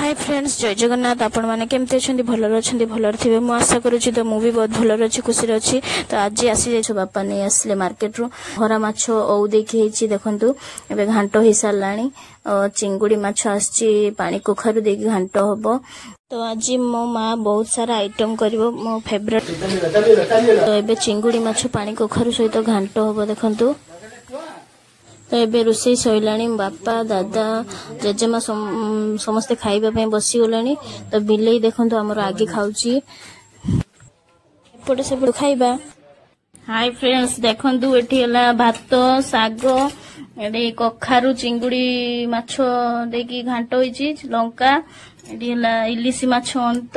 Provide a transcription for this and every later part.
Hi friends जय जगन्नाथ आपण मैंने केमती अच्छा भल थे मुझे आशा करुँच तो मुझे बहुत भल अच्छी खुशी अच्छी तो आज आसी जाइए बापा नहीं आसले मार्केट रू हरा माछ औ देखी देखु ए घाट हो सारा चिंगुड़ी माछ आसी पानी कखारू दे घाट हम तो आज मो माँ बहुत सारा आइटम कर मो फेवरेट तो ये चिंगुड़ी माछ पानी कखारू सहित घाट हम देखु तो ये रोषे सैला बापा दादा जेजेमा समस्ते खाइबा बसीगला तो बिले देखो आमर आगे खाऊची एपटे सेपटे खाइबा। हाय फ्रेंड्स देखु ये भात साग ये कखारू चिंगुड़ी माछ देकी घाट होइची लंका ये इलिसी माछ अंत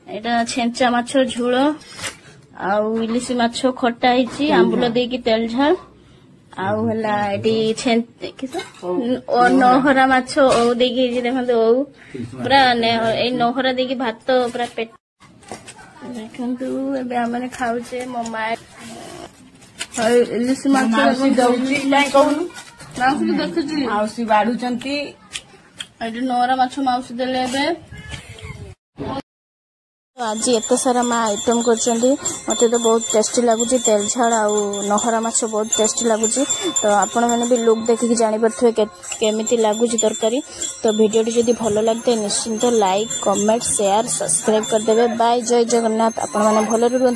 एटा छेंचा माछ झोल आउ इलिसी माछ खटा होइची आंबुल देकी तेल झाल आउ हला एटी नहरा माछ औ देखी देखते औ पूरा ए नहरा देखी भात पूरा पेट देखु एबे खाऊचे मो माँ इलिसी माछ माउसी बाढ़ुचंती नहरा माछ माउसी देले एबे आज एत सारा माँ आइटम कर मत तो बहुत टेस्टी लगुच तेल झाड़ आउ नहरा माछ बहुत टेस्टी लगुच तो आपण मैंने भी लुक देखिकी जापर केमिति लगुच तरकारी तो वीडियो जदि भल लगते निश्चिंत लाइक कमेंट शेयर सब्सक्राइब करदे। बाय जय जगन्नाथ आपण मैंने भल रुहतु।